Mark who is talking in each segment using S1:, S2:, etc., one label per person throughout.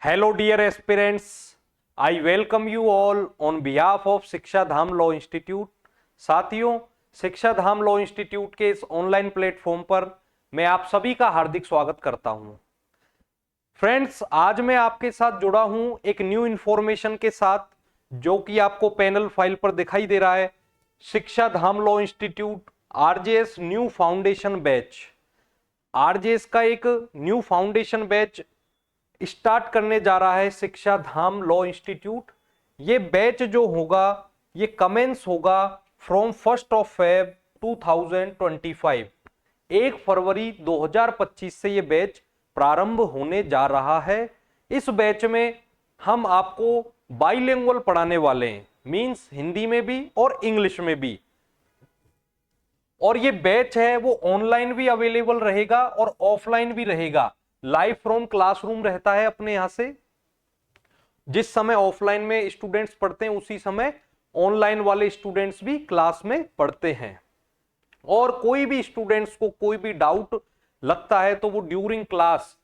S1: Hello dear aspirants, I welcome you all on behalf of शिक्षा Dham law institute. साथियों, शिक्षा Dham law institute के इस ऑनलाइन प्लेटफॉर्म पर मैं आप सभी का हार्दिक स्वागत करता हूं। फ्रेंड्स, आज मैं आपके साथ जुड़ा हूं एक न्यू इंफॉर्मेशन के साथ, जो कि आपको पैनल फाइल पर दिखाई दे रहा है। Shiksha Dham law institute RJS new foundation batch. RJS का एक न्यू फाउंडेशन बैच स्टार्ट करने जा रहा है शिक्षा धाम लॉ इंस्टीट्यूट। ये बैच जो होगा ये कमेंस होगा फ्रॉम 1 Feb 2025। 1 फरवरी 2025 से ये बैच प्रारंभ होने जा रहा है। इस बैच में हम आपको बाइलिंगुअल पढ़ाने वाले हैं, मींस हिंदी में भी और इंग्लिश में भी। और ये बैच है वो ऑनलाइन भी अवेलेबल रहेगा और ऑफलाइन भी रहेगा। लाइव फ्रॉम क्लासरूम रहता है अपने यहां से। जिस समय ऑफलाइन में स्टूडेंट्स पढ़ते हैं उसी समय ऑनलाइन वाले स्टूडेंट्स भी क्लास में पढ़ते हैं। और कोई भी स्टूडेंट्स को कोई भी डाउट लगता है तो वो ड्यूरिंग क्लास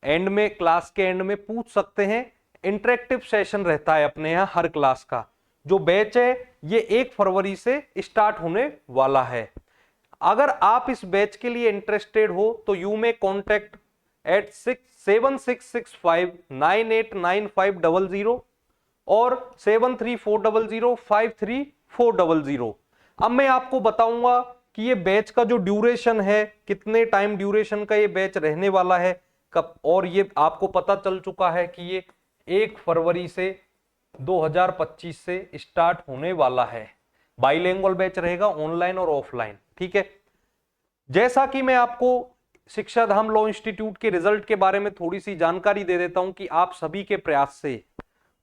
S1: एंड में, क्लास के एंड में पूछ सकते हैं। इंटरेक्टिव सेशन रहता है अपने यहां हर क्लास का। जो बैच है ये 1 फरवरी से स्टार्ट होने वाला है। अगर आप इस बैच के लिए इंटरेस्टेड हो तो यू मे कॉन्टेक्ट at 7665989500 और 7340053400। अब मैं आपको बताऊंगा कि ये बैच का जो ड्यूरेशन है, कितने टाइम ड्यूरेशन का ये बैच रहने वाला है, कब। और ये आपको पता चल चुका है कि ये 1 फरवरी से 2025 से स्टार्ट होने वाला है। बाइलिंगुअल बैच रहेगा, ऑनलाइन और ऑफलाइन। ठीक है, जैसा कि मैं आपको शिक्षा धाम लॉ इंस्टीट्यूट के रिजल्ट के बारे में थोड़ी सी जानकारी दे देता हूं कि आप सभी के प्रयास से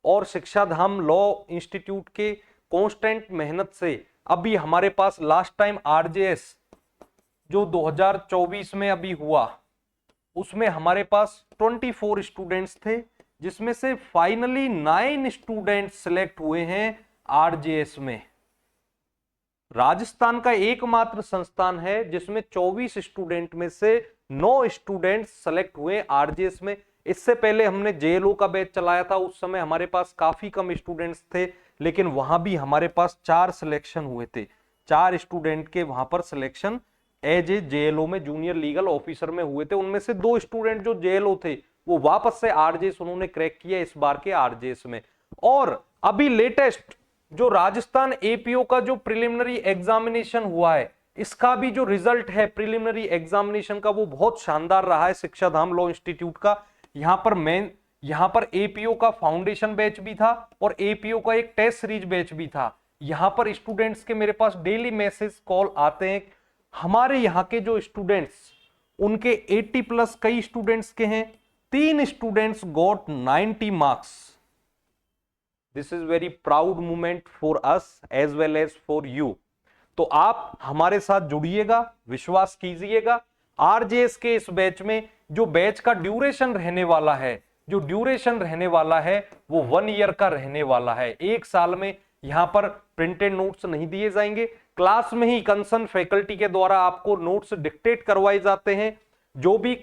S1: और शिक्षा धाम लॉ इंस्टीट्यूट के कांस्टेंट मेहनत से अभी हमारे पास लास्ट टाइम आरजेएस जो 2024 में अभी हुआ उसमें हमारे पास 24 स्टूडेंट्स थे, जिसमें से फाइनली 9 स्टूडेंट्स सिलेक्ट हुए हैं आरजेएस में। राजस्थान का एकमात्र संस्थान है जिसमें 24 स्टूडेंट में से 9 स्टूडेंट्स सेलेक्ट हुए आरजेएस में। इससे पहले हमने जेएलओ का बैच चलाया था, उस समय हमारे पास काफी कम स्टूडेंट्स थे, लेकिन वहां भी हमारे पास 4 सिलेक्शन हुए थे। 4 स्टूडेंट के वहां पर सिलेक्शन एज ए जेएलओ में, जूनियर लीगल ऑफिसर में हुए थे। उनमें से 2 स्टूडेंट जो जेएलओ थे वो वापस से आरजेएस उन्होंने क्रैक किया इस बार के आरजेएस में। और अभी लेटेस्ट जो राजस्थान एपीओ का जो प्रिलिमिनरी एग्जामिनेशन हुआ है, इसका भी जो रिजल्ट है प्रिलिमिनरी एग्जामिनेशन का वो बहुत शानदार रहा है शिक्षा धाम लॉ इंस्टीट्यूट का। यहां पर एपीओ का फाउंडेशन बैच भी था और एपीओ का एक टेस्ट सीरीज बैच भी था। यहां पर स्टूडेंट्स के मेरे पास डेली मैसेज कॉल आते हैं। हमारे यहाँ के जो स्टूडेंट्स उनके 80+ कई स्टूडेंट्स के हैं। 3 students got 90 marks. This is very proud moment for us as well as for you. तो आप हमारे साथ जुड़िएगा, विश्वास कीजिएगा। आरजेएस के इस बैच में जो बैच का ड्यूरेशन रहने वाला है, वो 1 ईयर का रहने वाला है। 1 साल में यहां पर प्रिंटेड नोट्स नहीं दिए जाएंगे, क्लास में ही कंसर्न फैकल्टी के द्वारा आपको नोट्स डिक्टेट करवाए जाते हैं। जो भी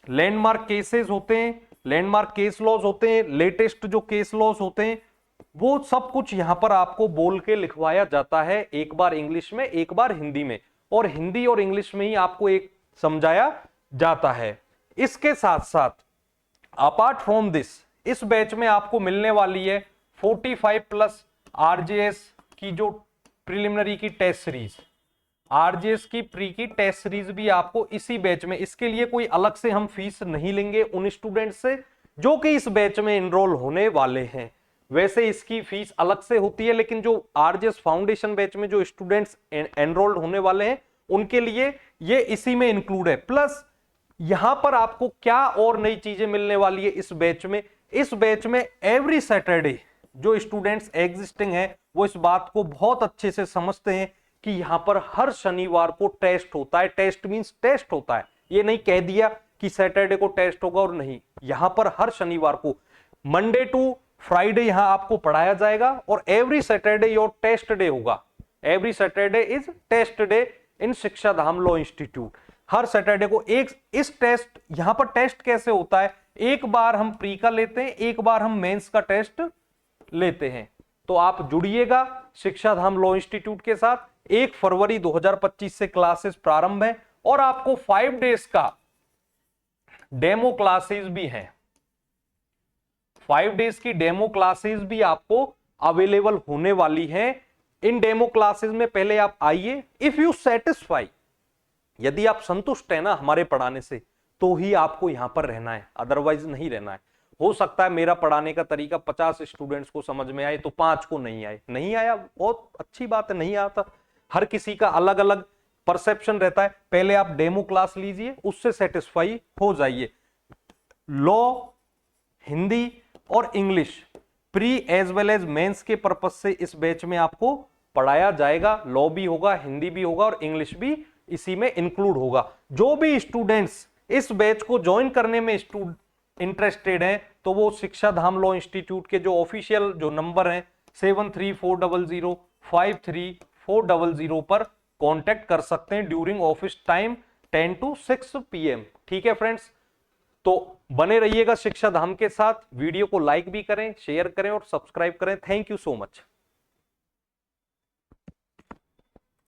S1: लैंडमार्क केसेस होते हैं, लैंडमार्क केस लॉज होते हैं, लेटेस्ट जो केस लॉज होते हैं, वो सब कुछ यहां पर आपको बोल के लिखवाया जाता है। एक बार इंग्लिश में, एक बार हिंदी में, और हिंदी और इंग्लिश में ही आपको एक समझाया जाता है। इसके साथ साथ अपार्ट फ्रॉम दिस, इस बैच में आपको मिलने वाली है 45+ आरजेएस की जो प्रिलिमिनरी की टेस्ट सीरीज, आरजेएस की प्री की टेस्ट सीरीज भी आपको इसी बैच में। इसके लिए कोई अलग से हम फीस नहीं लेंगे उन स्टूडेंट से जो कि इस बैच में एनरोल होने वाले हैं। वैसे इसकी फीस अलग से होती है, लेकिन जो आरजेएस फाउंडेशन बैच में जो स्टूडेंट्स एनरोल्ड होने वाले हैं उनके लिए ये इसी में इंक्लूड है। प्लस यहां पर आपको क्या और नई चीजें मिलने वाली है इस बैच में। इस बैच में एवरी सैटरडे जो स्टूडेंट्स एग्जिस्टिंग है वो इस बात को बहुत अच्छे से समझते हैं कि यहां पर हर शनिवार को टेस्ट होता है। टेस्ट मींस टेस्ट होता है, ये नहीं कह दिया कि सैटरडे को टेस्ट होगा और नहीं। यहां पर हर शनिवार को, मंडे टू फ्राइडे यहां आपको पढ़ाया जाएगा और every Saturday your test day होगा। Every Saturday is test day in Shiksha Dham law institute. हर सैटरडे को एक इस टेस्ट, यहां पर टेस्ट कैसे होता है एक बार हम प्री का लेते हैं, एक बार हम मेंस का टेस्ट लेते हैं। तो आप जुड़िएगा शिक्षा धाम लॉ इंस्टीट्यूट के साथ। 1 फरवरी 2025 से क्लासेस प्रारंभ है और आपको 5 डेज का डेमो क्लासेस भी हैं। 5 डेज की डेमो क्लासेस भी आपको अवेलेबल होने वाली हैं। इन डेमो क्लासेस में पहले आप आइए, इफ यू सेटिस्फाई, यदि आप संतुष्ट है ना हमारे पढ़ाने से, तो ही आपको यहां पर रहना है, अदरवाइज नहीं रहना है। हो सकता है मेरा पढ़ाने का तरीका 50 स्टूडेंट्स को समझ में आए तो 5 को नहीं आए, नहीं आया बहुत अच्छी बात है, नहीं आता। हर किसी का अलग अलग परसेप्शन रहता है। पहले आप डेमो क्लास लीजिए, उससे सेटिस्फाई हो जाइए। लॉ, हिंदी और English pre as well as mains के पर्पस से इस बैच में आपको पढ़ाया जाएगा। लॉ भी होगा, हिंदी भी होगा और इंग्लिश भी इसी में इंक्लूड होगा। जो भी स्टूडेंट्स इस बैच को ज्वाइन करने में इंटरेस्टेड हैं तो वो शिक्षा धाम लॉ इंस्टीट्यूट के जो ऑफिशियल जो नंबर हैं 7340053400 पर कांटेक्ट कर सकते हैं during office time 10 to 6 PM। ठीक है फ्रेंड्स, तो बने रहिएगा शिक्षा धाम के साथ। वीडियो को लाइक भी करें, शेयर करें और सब्सक्राइब करें। Thank you so much.